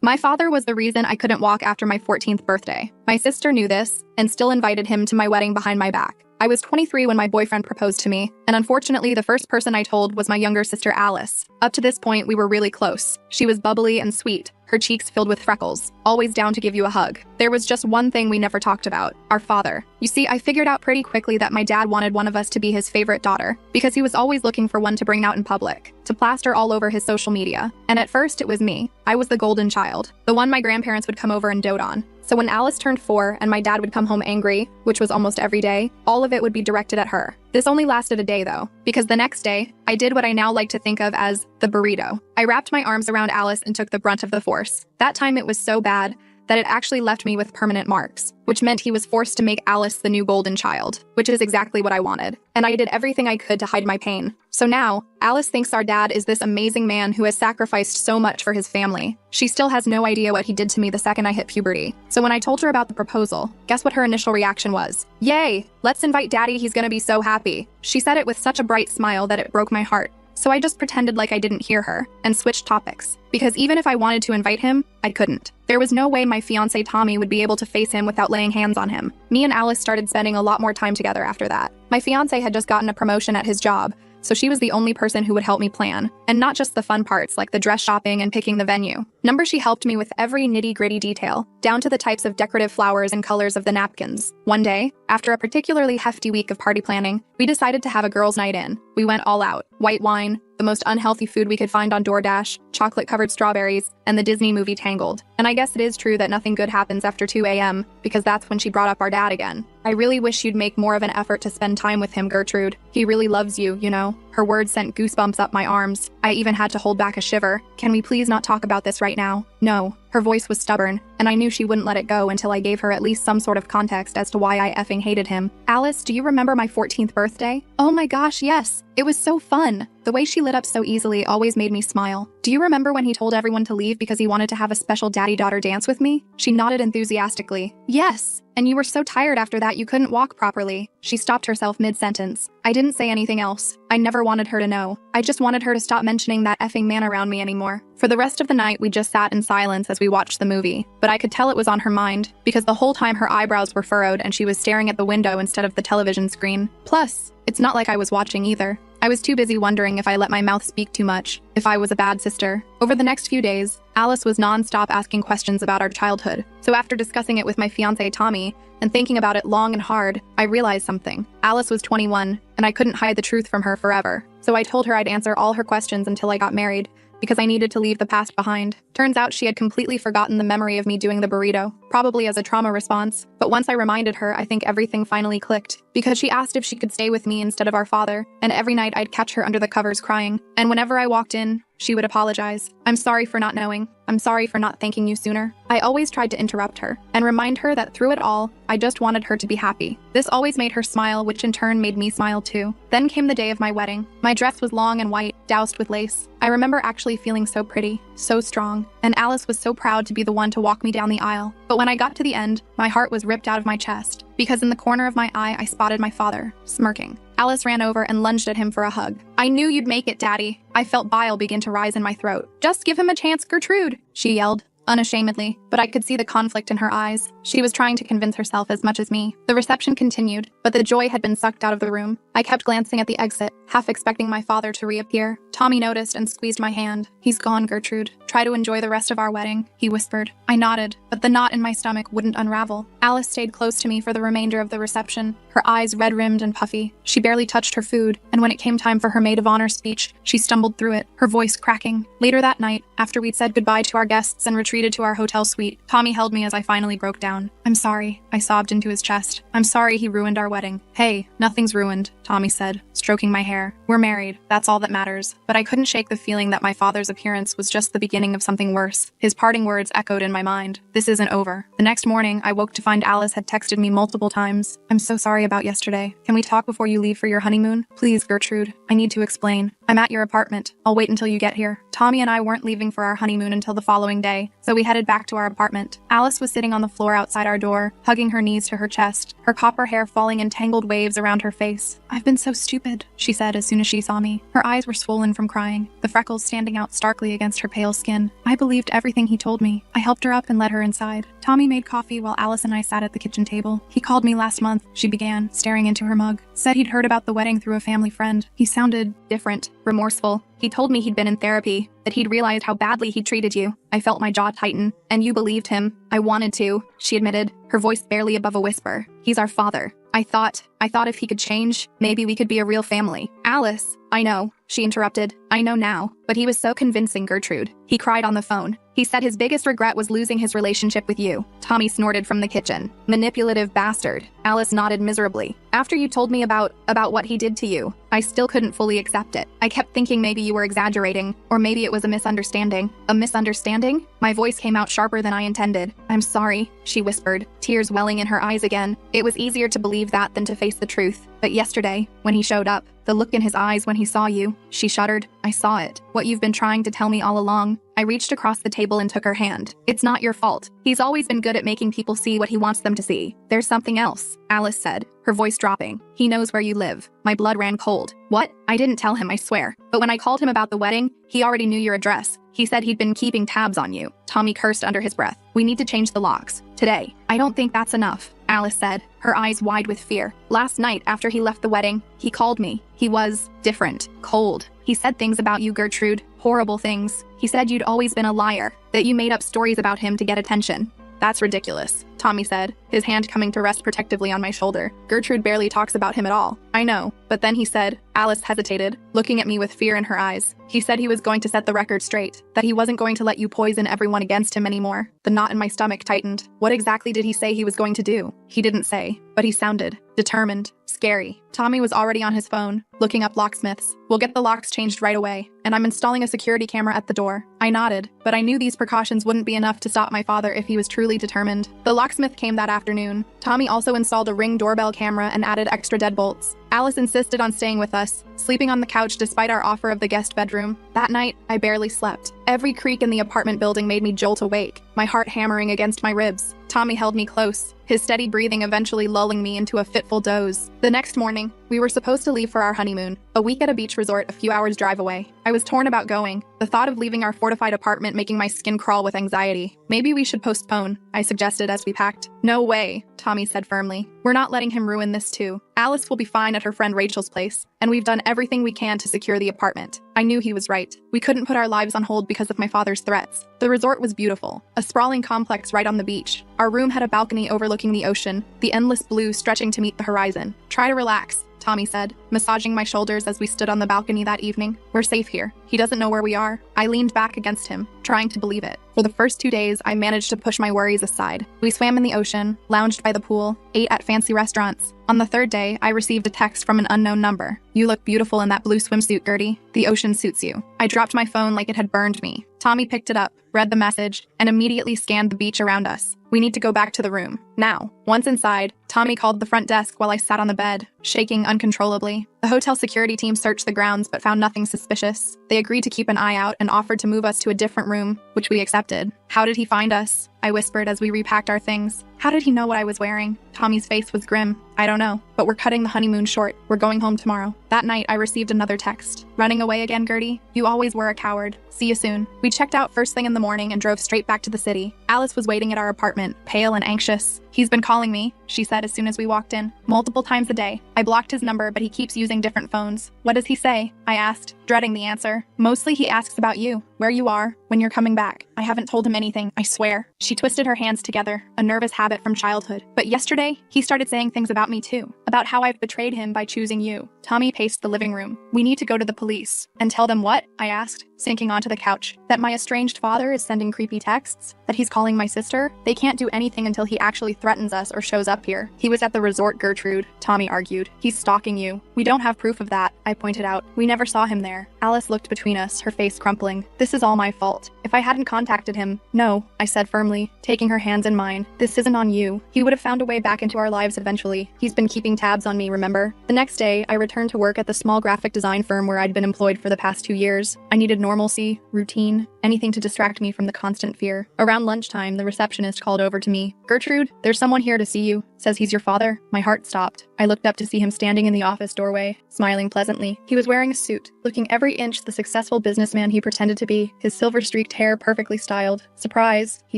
My father was the reason I couldn't walk after my 14th birthday. My sister knew this and still invited him to my wedding behind my back. I was 23 when my boyfriend proposed to me, and unfortunately, the first person I told was my younger sister Alice. Up to this point, we were really close. She was bubbly and sweet, her cheeks filled with freckles, always down to give you a hug. There was just one thing we never talked about: our father. You see, I figured out pretty quickly that my dad wanted one of us to be his favorite daughter, because he was always looking for one to bring out in public, to plaster all over his social media. And at first, it was me. I was the golden child, the one my grandparents would come over and dote on. So when Alice turned 4 and my dad would come home angry, which was almost every day, all of it would be directed at her. This only lasted a day though, because the next day, I did what I now like to think of as the burrito. I wrapped my arms around Alice and took the brunt of the force. That time it was so bad that it actually left me with permanent marks, which meant he was forced to make Alice the new golden child, which is exactly what I wanted. And I did everything I could to hide my pain. So now, Alice thinks our dad is this amazing man who has sacrificed so much for his family. She still has no idea what he did to me the second I hit puberty. So when I told her about the proposal, guess what her initial reaction was? Yay! Let's invite Daddy, he's gonna be so happy. She said it with such a bright smile that it broke my heart. So I just pretended like I didn't hear her and switched topics, because even if I wanted to invite him, I couldn't. There was no way my fiancé Tommy would be able to face him without laying hands on him. Me and Alice started spending a lot more time together after that. My fiancé had just gotten a promotion at his job, so she was the only person who would help me plan, and not just the fun parts like the dress shopping and picking the venue. She helped me with every nitty-gritty detail, down to the types of decorative flowers and colors of the napkins. One day, after a particularly hefty week of party planning, we decided to have a girls' night in. We went all out: white wine, the most unhealthy food we could find on DoorDash, chocolate-covered strawberries, and the Disney movie Tangled. And I guess it is true that nothing good happens after 2 a.m., because that's when she brought up our dad again. I really wish you'd make more of an effort to spend time with him, Gertrude. He really loves you, you know. Her words sent goosebumps up my arms. I even had to hold back a shiver. Can we please not talk about this right now? No. Her voice was stubborn, and I knew she wouldn't let it go until I gave her at least some sort of context as to why I effing hated him. Alice, do you remember my 14th birthday? Oh my gosh, yes. It was so fun. The way she lit up so easily always made me smile. Do you remember when he told everyone to leave because he wanted to have a special daddy-daughter dance with me? She nodded enthusiastically. Yes. And you were so tired after that you couldn't walk properly. She stopped herself mid-sentence. I didn't say anything else. I never wanted her to know. I just wanted her to stop mentioning that effing man around me anymore. For the rest of the night, we just sat in silence as we watched the movie. But I could tell it was on her mind, because the whole time her eyebrows were furrowed and she was staring at the window instead of the television screen. Plus, it's not like I was watching either. I was too busy wondering if I let my mouth speak too much, if I was a bad sister. Over the next few days, Alice was non-stop asking questions about our childhood. So after discussing it with my fiancé Tommy, and thinking about it long and hard, I realized something. Alice was 21, and I couldn't hide the truth from her forever. So I told her I'd answer all her questions until I got married, because I needed to leave the past behind. Turns out she had completely forgotten the memory of me doing the burrito, probably as a trauma response. But once I reminded her, I think everything finally clicked, because she asked if she could stay with me instead of our father, and every night I'd catch her under the covers crying. And whenever I walked in, she would apologize. I'm sorry for not knowing. I'm sorry for not thanking you sooner. I always tried to interrupt her and remind her that through it all, I just wanted her to be happy. This always made her smile, which in turn made me smile too. Then came the day of my wedding. My dress was long and white, doused with lace. I remember actually feeling so pretty, so strong, and Alice was so proud to be the one to walk me down the aisle. But when I got to the end, my heart was ripped out of my chest, because in the corner of my eye, I spotted my father, smirking. Alice ran over and lunged at him for a hug. I knew you'd make it, Daddy. I felt bile begin to rise in my throat. Just give him a chance, Gertrude, she yelled, unashamedly, but I could see the conflict in her eyes. She was trying to convince herself as much as me. The reception continued, but the joy had been sucked out of the room. I kept glancing at the exit, half expecting my father to reappear. Tommy noticed and squeezed my hand. He's gone, Gertrude. Try to enjoy the rest of our wedding, he whispered. I nodded, but the knot in my stomach wouldn't unravel. Alice stayed close to me for the remainder of the reception, her eyes red-rimmed and puffy. She barely touched her food, and when it came time for her maid of honor speech, she stumbled through it, her voice cracking. Later that night, after we'd said goodbye to our guests and retreated to our hotel suite, Tommy held me as I finally broke down. I'm sorry, I sobbed into his chest. I'm sorry he ruined our wedding. Hey, nothing's ruined, Tommy said, stroking my hair. We're married, that's all that matters. But I couldn't shake the feeling that my father's appearance was just the beginning of something worse. His parting words echoed in my mind. This isn't over. The next morning, I woke to find Alice had texted me multiple times. I'm so sorry about yesterday. Can we talk before you leave for your honeymoon? Please, Gertrude. I need to explain. I'm at your apartment. I'll wait until you get here. Tommy and I weren't leaving for our honeymoon until the following day, so we headed back to our apartment. Alice was sitting on the floor outside our door, hugging her knees to her chest, her copper hair falling in tangled waves around her face. I've been so stupid, she said as soon as she saw me. Her eyes were swollen from crying, the freckles standing out starkly against her pale skin. I believed everything he told me. I helped her up and led her inside. Tommy made coffee while Alice and I sat at the kitchen table. He called me last month, she began, staring into her mug. Said he'd heard about the wedding through a family friend. He sounded different, remorseful. He told me he'd been in therapy, that he'd realized how badly he treated you. I felt my jaw tighten. And you believed him. I wanted to, she admitted, her voice barely above a whisper. He's our father. I thought if he could change, maybe we could be a real family. Alice, I know, she interrupted. I know now, but he was so convincing, Gertrude. He cried on the phone. He said his biggest regret was losing his relationship with you. Tommy snorted from the kitchen. Manipulative bastard. Alice nodded miserably. After you told me about what he did to you, I still couldn't fully accept it. I kept thinking maybe you were exaggerating, or maybe it was a misunderstanding. A misunderstanding? My voice came out sharper than I intended. I'm sorry, she whispered, tears welling in her eyes again. It was easier to believe that than to face the truth. But yesterday, when he showed up, the look in his eyes when he saw you, she shuddered. I saw it. What you've been trying to tell me all along. I reached across the table and took her hand. It's not your fault. He's always been good at making people see what he wants them to see. There's something else, Alice said, her voice dropping. He knows where you live. My blood ran cold. What? I didn't tell him, I swear. But when I called him about the wedding, he already knew your address. He said he'd been keeping tabs on you. Tommy cursed under his breath. We need to change the locks. Today. I don't think that's enough, Alice said, her eyes wide with fear. Last night, after he left the wedding, he called me. He was different, cold. He said things about you, Gertrude. Horrible things. He said you'd always been a liar, that you made up stories about him to get attention. That's ridiculous, Tommy said, his hand coming to rest protectively on my shoulder. Gertrude barely talks about him at all. I know, but then he said, Alice hesitated, looking at me with fear in her eyes. He said he was going to set the record straight, that he wasn't going to let you poison everyone against him anymore. The knot in my stomach tightened. What exactly did he say he was going to do? He didn't say, but he sounded determined, scary. Tommy was already on his phone, looking up locksmiths. We'll get the locks changed right away, and I'm installing a security camera at the door. I nodded, but I knew these precautions wouldn't be enough to stop my father if he was truly determined. The locksmith came that afternoon. Tommy also installed a Ring doorbell camera and added extra deadbolts. Alice insisted on staying with us, sleeping on the couch despite our offer of the guest bedroom. That night, I barely slept. Every creak in the apartment building made me jolt awake, my heart hammering against my ribs. Tommy held me close, his steady breathing eventually lulling me into a fitful doze. The next morning, we were supposed to leave for our honeymoon, a week at a beach resort a few hours drive away. I was torn about going, the thought of leaving our fortified apartment making my skin crawl with anxiety. Maybe we should postpone, I suggested as we packed. No way, Tommy said firmly. We're not letting him ruin this too. Alice will be fine at her friend Rachel's place, and we've done everything we can to secure the apartment. I knew he was right. We couldn't put our lives on hold because of my father's threats. The resort was beautiful, a sprawling complex right on the beach. Our room had a balcony overlooking the ocean, the endless blue stretching to meet the horizon. Try to relax, Tommy said, massaging my shoulders as we stood on the balcony that evening. We're safe here. He doesn't know where we are. I leaned back against him, trying to believe it. For the first 2 days, I managed to push my worries aside. We swam in the ocean, lounged by the pool, ate at fancy restaurants. On the third day, I received a text from an unknown number. You look beautiful in that blue swimsuit, Gertie. The ocean suits you. I dropped my phone like it had burned me. Tommy picked it up, read the message, and immediately scanned the beach around us. We need to go back to the room. Now. Once inside, Tommy called the front desk while I sat on the bed, shaking uncontrollably. The hotel security team searched the grounds but found nothing suspicious. They agreed to keep an eye out and offered to move us to a different room, which we accepted. How did he find us? I whispered as we repacked our things. How did he know what I was wearing? Tommy's face was grim. I don't know, but we're cutting the honeymoon short. We're going home tomorrow. That night, I received another text. Running away again, Gertie? You always were a coward. See you soon. We checked out first thing in the morning and drove straight back to the city. Alice was waiting at our apartment, pale and anxious. He's been calling me, she said as soon as we walked in. Multiple times a day. I blocked his number, but he keeps using different phones. What does he say? I asked, dreading the answer. Mostly he asks about you, where you are, when you're coming back. I haven't told him anything, I swear. She twisted her hands together, a nervous habit from childhood. But yesterday, he started saying things about me too. About how I've betrayed him by choosing you. Tommy paced the living room. We need to go to the police. And tell them what? I asked, sinking onto the couch. That my estranged father is sending creepy texts? That he's calling my sister? They can't do anything until he actually threatens us or shows up here. He was at the resort, Gertrude, Tommy argued. He's stalking you. We don't have proof of that, I pointed out. We never saw him there. Alice looked between us, her face crumpling. This is all my fault. If I hadn't contacted him, no, I said firmly, taking her hands in mine. This isn't on you. He would have found a way back into our lives eventually. He's been keeping tabs on me, remember? The next day, I returned to work at the small graphic design firm where I'd been employed for the past 2 years. I needed normalcy, routine, anything to distract me from the constant fear. Around lunchtime, the receptionist called over to me. "Gertrude, there's someone here to see you. Says he's your father." My heart stopped. I looked up to see him standing in the office doorway, smiling pleasantly. He was wearing a suit, looking every inch the successful businessman he pretended to be, his silver-streaked hair perfectly styled. "Surprise," he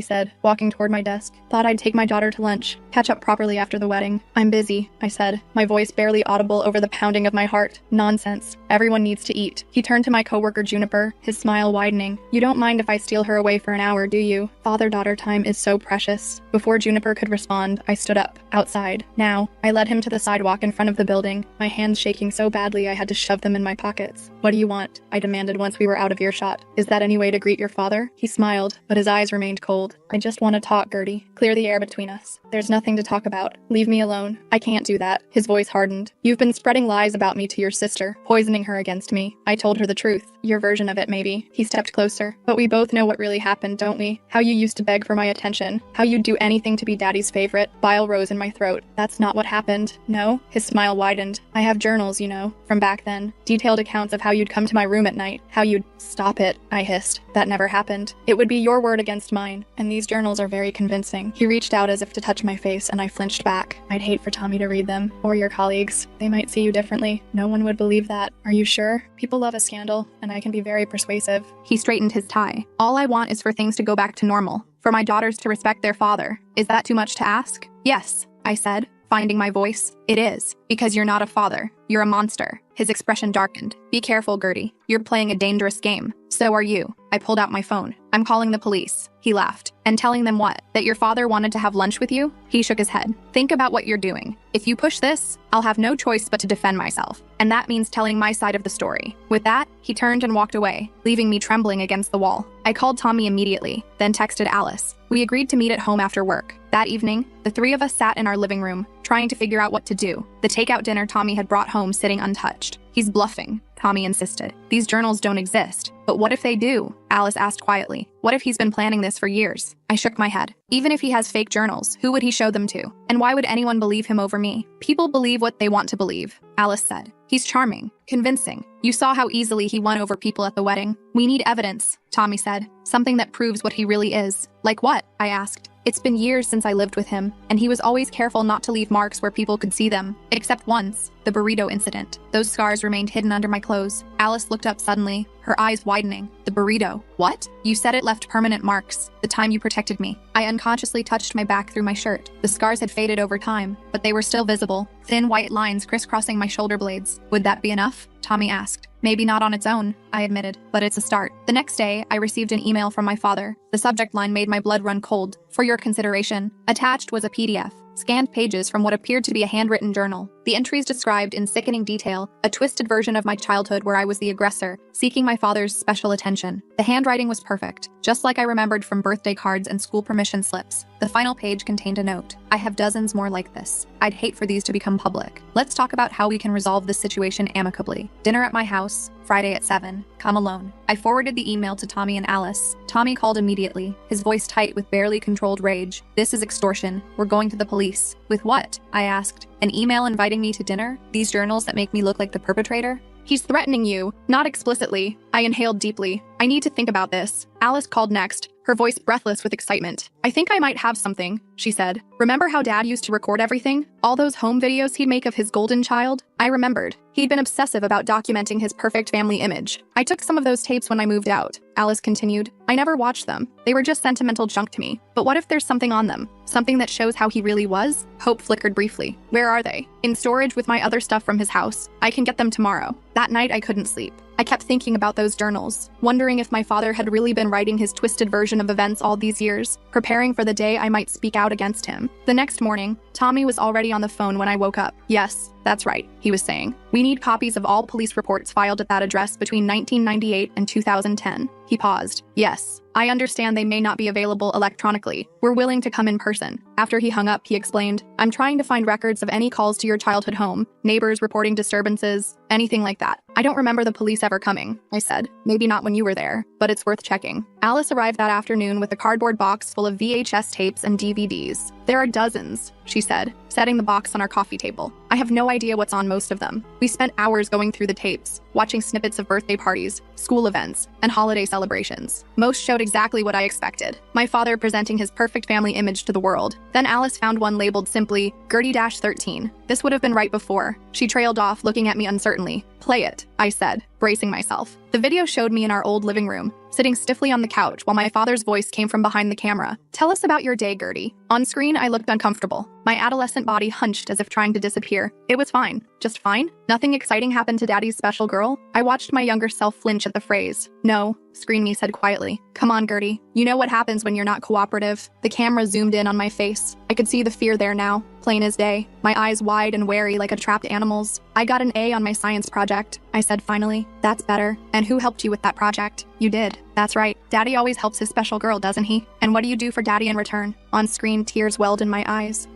said, walking toward my desk. "Thought I'd take my daughter to lunch. Catch up properly after the wedding." "I'm busy," I said, my voice barely audible over the pounding of my heart. "Nonsense. Everyone needs to eat." He turned to my coworker Juniper, his smile widening. "You don't mind if I steal her away for an hour, do you? Father-daughter time is so precious." Before Juniper could respond, I stood up, outside. Now, I led him to the sidewalk in front of the building, my hands shaking so badly I had to shove them in my pockets. "What do you want?" I demanded once we were out of earshot. "Is that any way to greet your father?" He smiled, but his eyes remained cold. "I just want to talk, Gertie. Clear the air between us. There's nothing to talk about. Leave me alone." "I can't do that." His voice hardened. "You've been spreading lies about me to your sister, poisoning her against me." I told her the truth. "Your version of it, maybe." He stepped closer. "But we both know what really happened, don't we? How you used to beg for my attention. How you'd do anything to be Daddy's favorite." Bile rose in my throat. "That's not what happened." "No?" His smile widened. "I have journals, you know, from back then. Detailed accounts of how you'd come to my room at night. How you'd—" "Stop it," I hissed. "That never happened. It would be your word against mine. And these journals are very convincing." He reached out as if to touch my face, and I flinched back. "I'd hate for Tommy to read them. Or your colleagues. They might see you differently. No one would believe that." "Are you sure? People love a scandal, and I can be very persuasive." He straightened his tie. "All I want is for things to go back to normal. For my daughters to respect their father. Is that too much to ask?" "Yes," I said, finding my voice. "It is. Because you're not a father. You're a monster." His expression darkened. "Be careful, Gertie. You're playing a dangerous game. So are you." I pulled out my phone. "I'm calling the police." He laughed. "And telling them what? That your father wanted to have lunch with you?" He shook his head. "Think about what you're doing. If you push this, I'll have no choice but to defend myself. And that means telling my side of the story." With that, he turned and walked away, leaving me trembling against the wall. I called Tommy immediately, then texted Alice. We agreed to meet at home after work. That evening, the three of us sat in our living room, trying to figure out what to do. The takeout dinner Tommy had brought home sitting untouched. "He's bluffing," Tommy insisted. "These journals don't exist." "But what if they do?" Alice asked quietly. "What if he's been planning this for years?" I shook my head. "Even if he has fake journals, who would he show them to? And why would anyone believe him over me?" "People believe what they want to believe," Alice said. "He's charming, convincing. You saw how easily he won over people at the wedding." "We need evidence," Tommy said. "Something that proves what he really is." "Like what?" I asked. "It's been years since I lived with him, and he was always careful not to leave marks where people could see them. Except once, the burrito incident. Those scars remained hidden under my clothes." Alice looked up suddenly, her eyes widening. "The burrito? What?" "You said it left permanent marks, the time you protected me." I unconsciously touched my back through my shirt. The scars had faded over time, but they were still visible, thin white lines crisscrossing my shoulder blades. "Would that be enough?" Tommy asked. "Maybe not on its own," I admitted, "but it's a start." The next day, I received an email from my father. The subject line made my blood run cold. "For your consideration." Attached was a PDF. Scanned pages from what appeared to be a handwritten journal. The entries described in sickening detail a twisted version of my childhood where I was the aggressor, seeking my father's special attention. The handwriting was perfect, just like I remembered from birthday cards and school permission slips. The final page contained a note. "I have dozens more like this. I'd hate for these to become public. Let's talk about how we can resolve this situation amicably. Dinner at my house, Friday at 7. Come alone." I forwarded the email to Tommy and Alice. Tommy called immediately, his voice tight with barely controlled rage. "This is extortion. We're going to the police." "With what?" I asked. "An email inviting me to dinner? These journals that make me look like the perpetrator?" "He's threatening you, not explicitly." I inhaled deeply. "I need to think about this." Alice called next, her voice breathless with excitement. "I think I might have something," she said. "Remember how Dad used to record everything? All those home videos he'd make of his golden child?" I remembered. He'd been obsessive about documenting his perfect family image. "I took some of those tapes when I moved out," Alice continued. "I never watched them. They were just sentimental junk to me. But what if there's something on them? Something that shows how he really was?" Hope flickered briefly. "Where are they?" "In storage with my other stuff from his house. I can get them tomorrow." That night I couldn't sleep. I kept thinking about those journals, wondering if my father had really been writing his twisted version of events all these years, preparing for the day I might speak out against him. The next morning, Tommy was already on the phone when I woke up. "Yes, that's right," he was saying. "We need copies of all police reports filed at that address between 1998 and 2010. He paused. "Yes, I understand they may not be available electronically. We're willing to come in person." After he hung up, he explained, "I'm trying to find records of any calls to your childhood home, neighbors reporting disturbances, anything like that." "I don't remember the police ever coming," I said. "Maybe not when you were there, but it's worth checking." Alice arrived that afternoon with a cardboard box full of VHS tapes and DVDs. There are dozens, she said, setting the box on our coffee table. I have no idea what's on most of them. We spent hours going through the tapes, watching snippets of birthday parties, school events, and holiday celebrations. Most showed exactly what I expected. My father presenting his perfect family image to the world. Then Alice found one labeled simply, Gertie-13. This would have been right before. She trailed off, looking at me uncertainly. Play it, I said, bracing myself. The video showed me in our old living room, sitting stiffly on the couch while my father's voice came from behind the camera. Tell us about your day, Gertie. On screen, I looked uncomfortable. My adolescent body hunched as if trying to disappear. It was fine. Just fine. Nothing exciting happened to Daddy's special girl. I watched my younger self flinch at the phrase. No, Screen Me said quietly. Come on, Gertie. You know what happens when you're not cooperative. The camera zoomed in on my face. I could see the fear there now, plain as day, my eyes wide and wary like a trapped animal's. I got an A on my science project, I said finally. That's better. And who helped you with that project? You did. That's right. Daddy always helps his special girl, doesn't he? And what do you do for Daddy in return? On screen, tears welled in my eyes.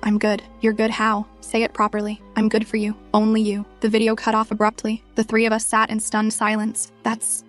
I'm good. You're good how? Say it properly. I'm good for you. Only you. The video cut off abruptly. The three of us sat in stunned silence.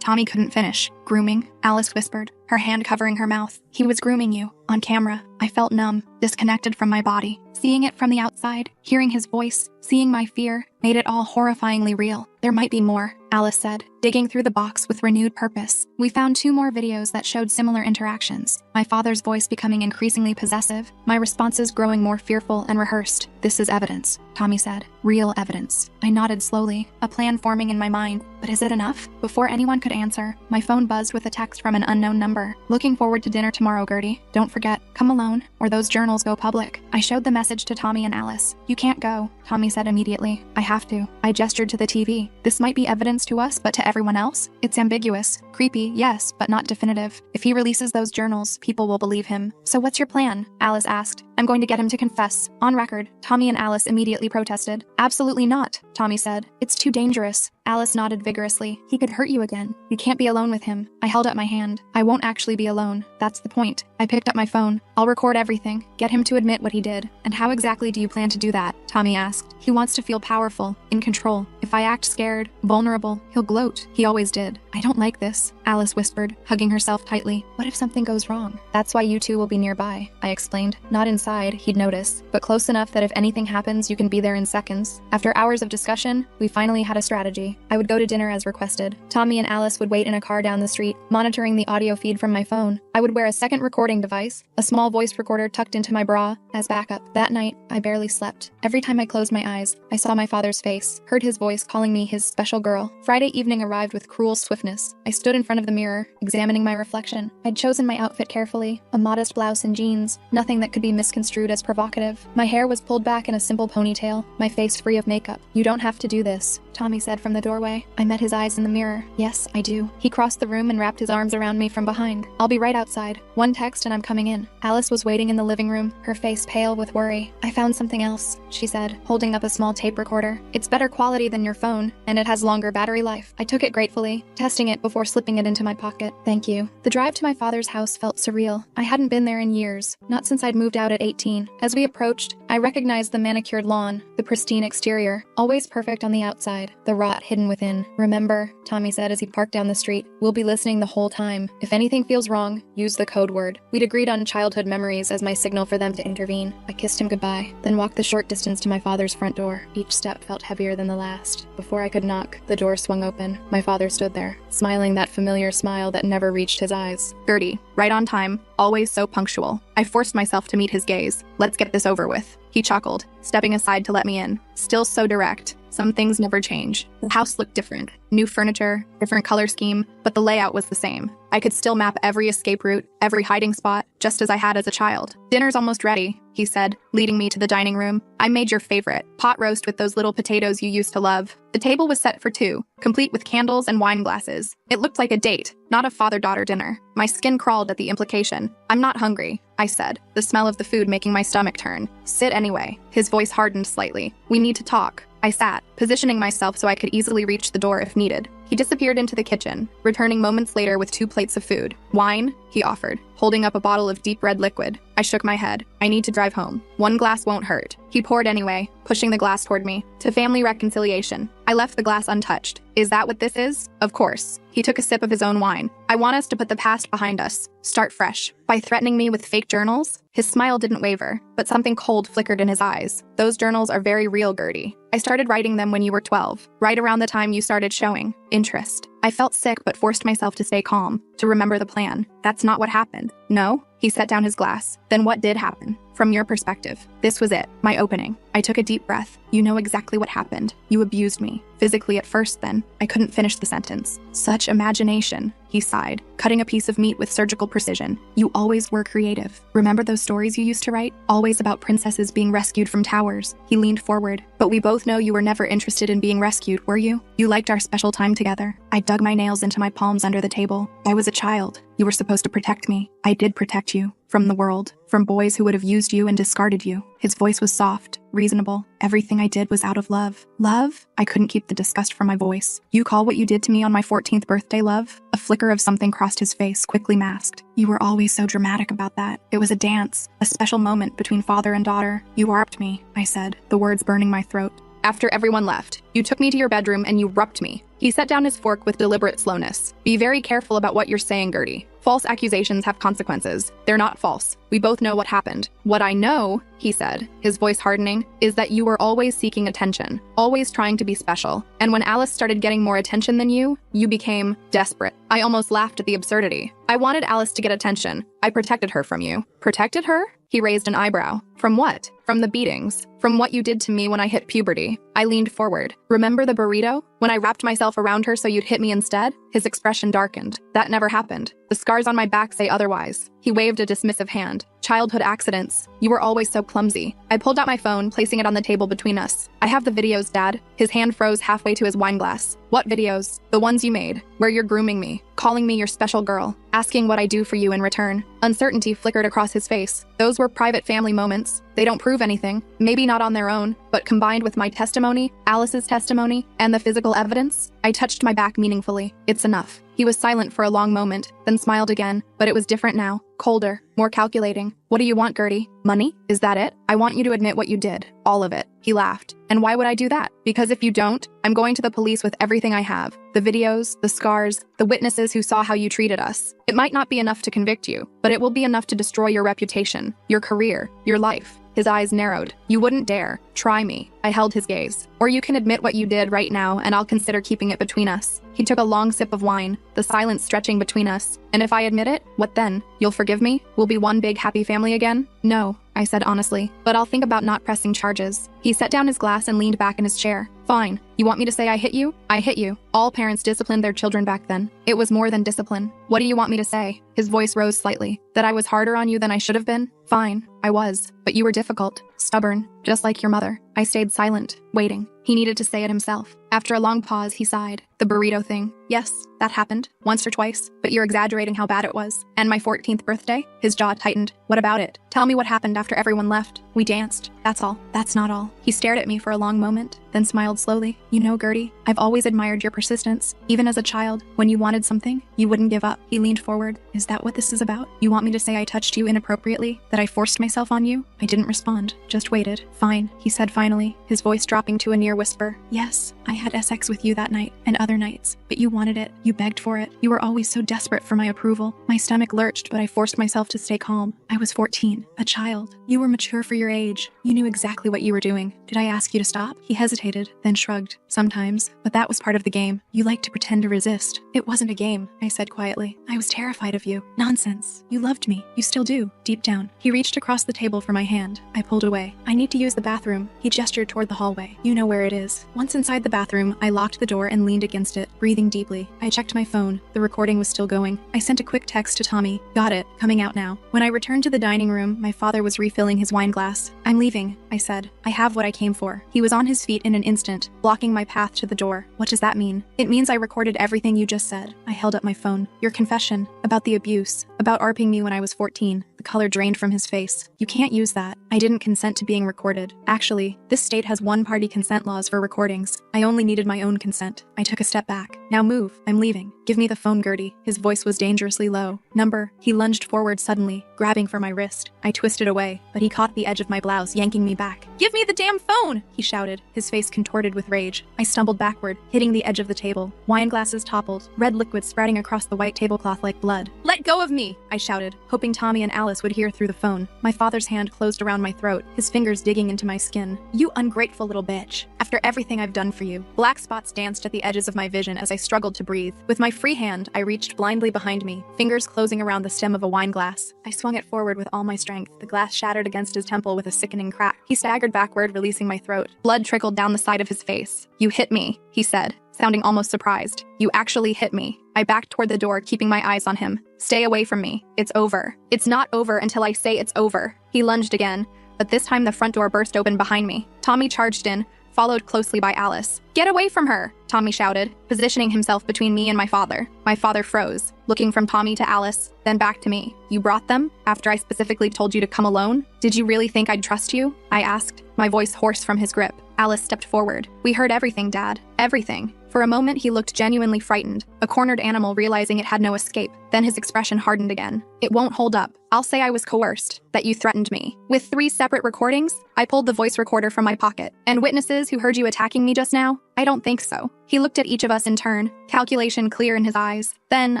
Tommy couldn't finish. Grooming? Alice whispered, her hand covering her mouth. He was grooming you. On camera. I felt numb, disconnected from my body. Seeing it from the outside, hearing his voice, seeing my fear, made it all horrifyingly real. There might be more, Alice said, digging through the box with renewed purpose. We found 2 more videos that showed similar interactions. My father's voice becoming increasingly possessive, my responses growing more fearful and rehearsed. This is evidence, Tommy said. Real evidence. I nodded slowly, a plan forming in my mind. But is it enough? Before anyone could answer, my phone buzzed with a text from an unknown number. Looking forward to dinner tomorrow, Gertie. Don't forget, come alone, or those journals go public. I showed the message to Tommy and Alice. You can't go, Tommy said immediately. I have to. I gestured to the TV. This might be evidence to us, but to everyone else, it's ambiguous. Creepy, yes, but not definitive. If he releases those journals, people will believe him. So what's your plan? Alice asked. I'm going to get him to confess. On record. Tommy and Alice immediately protested. Absolutely not, Tommy said. It's too dangerous. Alice nodded vigorously. He could hurt you again. You can't be alone with him. I held up my hand. I won't actually be alone. That's the point. I picked up my phone. I'll record everything. Get him to admit what he did. And how exactly do you plan to do that? Tommy asked. He wants to feel powerful, in control. If I act scared, vulnerable, he'll gloat. He always did. I don't like this, Alice whispered, hugging herself tightly. What if something goes wrong? That's why you two will be nearby, I explained. Not inside, he'd notice, but close enough that if anything happens, you can be there in seconds. After hours of discussion, we finally had a strategy. I would go to dinner as requested. Tommy and Alice would wait in a car down the street, monitoring the audio feed from my phone. I would wear a second recording device, a small voice recorder tucked into my bra, as backup. That night, I barely slept. Every time I closed my eyes, I saw my father's face, heard his voice calling me his special girl. Friday evening arrived with cruel swiftness. I stood in front of the mirror, examining my reflection. I'd chosen my outfit carefully, a modest blouse and jeans, nothing that could be misconstrued as provocative. My hair was pulled back in a simple ponytail, my face free of makeup. You don't have to do this, Tommy said from the doorway. I met his eyes in the mirror. Yes, I do. He crossed the room and wrapped his arms around me from behind. I'll be right outside. One text and I'm coming in. Alice was waiting in the living room, her face pale with worry. I found something else, she said, holding up a small tape recorder. It's better quality than your phone, and it has longer battery life. I took it gratefully, testing it before slipping it into my pocket. Thank you. The drive to my father's house felt surreal. I hadn't been there in years, not since I'd moved out at 18. As we approached, I recognized the manicured lawn, the pristine exterior, always perfect on the outside, the rot hidden within. Remember, Tommy said as he parked down the street, we'll be listening the whole time. If anything feels wrong, use the code word. We'd agreed on childhood memories as my signal for them to intervene. I kissed him goodbye, then walked the short distance to my father's front door. Each step felt heavier than the last. Before I could knock, the door swung open. My father stood there, smiling that familiar smile that never reached his eyes. Gertie, right on time, always so punctual. I forced myself to meet his gaze. Let's get this over with. He chuckled, stepping aside to let me in. Still so direct. Some things never change. The house looked different. New furniture, different color scheme, but the layout was the same. I could still map every escape route, every hiding spot, just as I had as a child. Dinner's almost ready, he said, leading me to the dining room. I made your favorite, pot roast with those little potatoes you used to love. The table was set for 2, complete with candles and wine glasses. It looked like a date, not a father-daughter dinner. My skin crawled at the implication. I'm not hungry, I said, the smell of the food making my stomach turn. Sit anyway. His voice hardened slightly. We need to talk. I sat, positioning myself so I could easily reach the door if needed. He disappeared into the kitchen, returning moments later with 2 plates of food. Wine, he offered, holding up a bottle of deep red liquid. I shook my head. I need to drive home. 1 glass won't hurt. He poured anyway, pushing the glass toward me. To family reconciliation. I left the glass untouched. Is that what this is? Of course. He took a sip of his own wine. I want us to put the past behind us. Start fresh. By threatening me with fake journals? His smile didn't waver, but something cold flickered in his eyes. Those journals are very real, Gertie. I started writing them when you were 12, right around the time you started showing interest. I felt sick but forced myself to stay calm, to remember the plan. That's not what happened. No? He set down his glass. Then what did happen? From your perspective, this was it, my opening. I took a deep breath. You know exactly what happened. You abused me. Physically at first then. I couldn't finish the sentence. Such imagination, he sighed, cutting a piece of meat with surgical precision. You always were creative. Remember those stories you used to write? Always about princesses being rescued from towers. He leaned forward. But we both know you were never interested in being rescued, were you? You liked our special time together. I dug my nails into my palms under the table. I was a child. You were supposed to protect me. I did protect you. From the world. From boys who would have used you and discarded you. His voice was soft, reasonable. Everything I did was out of love. Love? I couldn't keep the disgust from my voice. You call what you did to me on my 14th birthday love? A flicker of something crossed his face, quickly masked. You were always so dramatic about that. It was a dance, a special moment between father and daughter. You warped me, I said, the words burning my throat. After everyone left, you took me to your bedroom and you rubbed me. He set down his fork with deliberate slowness. Be very careful about what you're saying, Gertie. False accusations have consequences. They're not false. We both know what happened. What I know, he said, his voice hardening, is that you were always seeking attention, always trying to be special. And when Alice started getting more attention than you became desperate. I almost laughed at the absurdity. I wanted Alice to get attention. I protected her from you. Protected her? He raised an eyebrow. From what? From the beatings. From what you did to me when I hit puberty. I leaned forward. Remember the burrito? When I wrapped myself around her so you'd hit me instead? His expression darkened. That never happened. The scars on my back say otherwise. He waved a dismissive hand. Childhood accidents. You were always so clumsy. I pulled out my phone, placing it on the table between us. I have the videos, Dad. His hand froze halfway to his wine glass. What videos? The ones you made, where you're grooming me, calling me your special girl, asking what I do for you in return. Uncertainty flickered across his face. Those were private family moments. They don't prove anything. Maybe not on their own, but combined with my testimony, Alice's testimony, and the physical evidence, I touched my back meaningfully. It's enough. He was silent for a long moment, then smiled again, but it was different now. Colder, more calculating. What do you want, Gertie? Money? Is that it? I want you to admit what you did. All of it. He laughed. And why would I do that? Because if you don't, I'm going to the police with everything I have. The videos, the scars, the witnesses who saw how you treated us. It might not be enough to convict you, but it will be enough to destroy your reputation, your career, your life. His eyes narrowed. You wouldn't dare. Try me. I held his gaze. Or you can admit what you did right now, and I'll consider keeping it between us. He took a long sip of wine, the silence stretching between us. And if I admit it, what then? You'll forgive me? We'll be one big happy family again? No, I said honestly, but I'll think about not pressing charges. He set down his glass and leaned back in his chair. Fine. You want me to say I hit you? I hit you. All parents disciplined their children back then. It was more than discipline. What do you want me to say? His voice rose slightly. That I was harder on you than I should have been? Fine. I was. But you were difficult. Stubborn. Just like your mother. I stayed silent, waiting. He needed to say it himself. After a long pause, he sighed. The burrito thing. Yes, that happened. Once or twice. But you're exaggerating how bad it was. And my 14th birthday? His jaw tightened. What about it? Tell me what happened after everyone left. We danced. That's all. That's not all. He stared at me for a long moment, then smiled slowly. You know, Gertie, I've always admired your persistence. Even as a child, when you wanted something, you wouldn't give up. He leaned forward. Is that what this is about? You want me to say I touched you inappropriately? That I forced myself on you? I didn't respond. Just waited. Fine, he said finally, his voice dropping to a near whisper. Yes, I had sex with you that night, and other nights. But you wanted it. You begged for it. You were always so desperate for my approval. My stomach lurched, but I forced myself to stay calm. I was 14, a child. You were mature for your age. You knew exactly what you were doing. Did I ask you to stop? He hesitated, then shrugged. Sometimes, but that was part of the game. You liked to pretend to resist. It wasn't a game, I said quietly. I was terrified of you. Nonsense. You loved me. You still do, deep down. He reached across the table for my hand. I pulled away. I need to use the bathroom. He gestured toward the hallway. You know where it is. Once inside the bathroom, I locked the door and leaned against it, breathing deeply. I checked my phone. The recording was still going. I sent a quick text to Tommy. Got it. Coming out now. When I returned to the dining room, my father was refilling his wine glass. I'm leaving, I said. I have what I came for. He was on his feet in an instant, blocking my path to the door. What does that mean? It means I recorded everything you just said. I held up my phone. Your confession. About the abuse. About ARPing me when I was 14. The color drained from his face. You can't use that. I didn't consent to being recorded. Actually, this state has one-party consent laws for recordings. I only needed my own consent. I took a step back. Now move. I'm leaving. Give me the phone, Gertie. His voice was dangerously low. Number. He lunged forward suddenly, grabbing for my wrist. I twisted away, but he caught the edge of my blouse, yanking me back. Give me the damn phone! He shouted, his face contorted with rage. I stumbled backward, hitting the edge of the table. Wine glasses toppled, red liquid sprouting across the white tablecloth like blood. Let go of me! I shouted, hoping Tommy and Alice would hear through the phone. My father's hand closed around my throat, his fingers digging into my skin. You ungrateful little bitch. After everything I've done for you. Black spots danced at the edges of my vision as I struggled to breathe. With my free hand, I reached blindly behind me, fingers closing around the stem of a wine glass. I swung it forward with all my strength. The glass shattered against his temple with a sickening crack. He staggered backward, releasing my throat. Blood trickled down the side of his face. You hit me, he said, sounding almost surprised. You actually hit me. I backed toward the door, keeping my eyes on him. Stay away from me. It's over. It's not over until I say it's over. He lunged again, but this time the front door burst open behind me. Tommy charged in, followed closely by Alice. Get away from her, Tommy shouted, positioning himself between me and my father. My father froze, looking from Tommy to Alice, then back to me. You brought them? After I specifically told you to come alone? Did you really think I'd trust you? I asked, my voice hoarse from his grip. Alice stepped forward. We heard everything, Dad. Everything. For a moment, he looked genuinely frightened, a cornered animal realizing it had no escape. Then his expression hardened again. It won't hold up. I'll say I was coerced, that you threatened me. With 3 separate recordings, I pulled the voice recorder from my pocket. And witnesses who heard you attacking me just now? I don't think so. He looked at each of us in turn, calculation clear in his eyes. Then,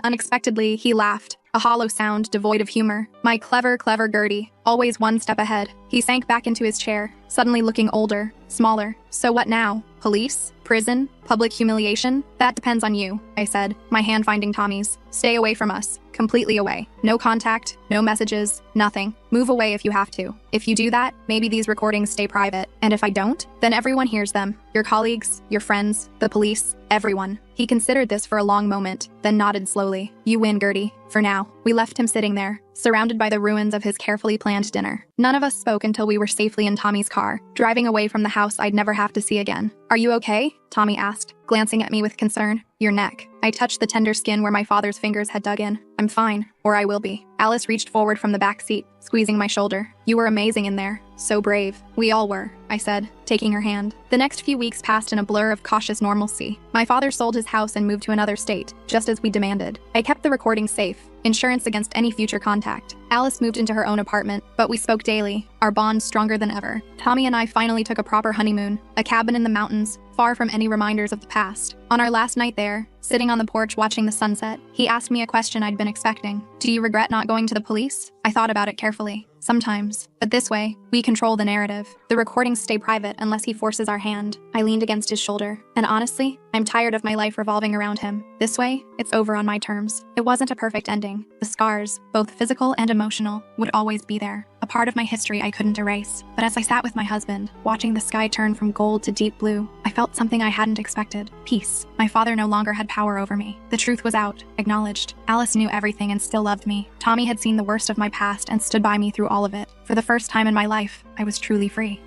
unexpectedly, he laughed. A hollow sound devoid of humor. My clever Gertie, always one step ahead. He sank back into his chair, suddenly looking older, smaller. So what now? Police? Prison? Public humiliation? That depends on you, I said, my hand finding Tommy's. Stay away from us. Completely away. No contact, no messages, nothing. Move away if you have to. If you do that, maybe these recordings stay private. And if I don't, then everyone hears them. Your colleagues, your friends, the police, everyone. He considered this for a long moment, then nodded slowly. You win, Gertie. For now. We left him sitting there, surrounded by the ruins of his carefully planned dinner. None of us spoke until we were safely in Tommy's car, driving away from the house I'd never have to see again. Are you okay? Tommy asked, glancing at me with concern. Your neck. I touched the tender skin where my father's fingers had dug in. I'm fine, or I will be. Alice reached forward from the back seat, squeezing my shoulder. You were amazing in there. So brave. We all were, I said, taking her hand. The next few weeks passed in a blur of cautious normalcy. My father sold his house and moved to another state, just as we demanded. I kept the recording safe, insurance against any future contact. Alice moved into her own apartment, but we spoke daily, our bond stronger than ever. Tommy and I finally took a proper honeymoon, a cabin in the mountains, far from any reminders of the past. On our last night there, sitting on the porch watching the sunset, he asked me a question I'd been expecting. Do you regret not going to the police? I thought about it carefully. Sometimes. But this way, we control the narrative. The recordings stay private unless he forces our hand. I leaned against his shoulder. And honestly, I'm tired of my life revolving around him. This way, it's over on my terms. It wasn't a perfect ending. The scars, both physical and emotional, would always be there. A part of my history I couldn't erase. But as I sat with my husband, watching the sky turn from gold to deep blue, I felt something I hadn't expected. Peace. My father no longer had power over me. The truth was out, acknowledged. Alice knew everything and still loved me. Tommy had seen the worst of my past and stood by me through all of it. For the first time in my life, I was truly free.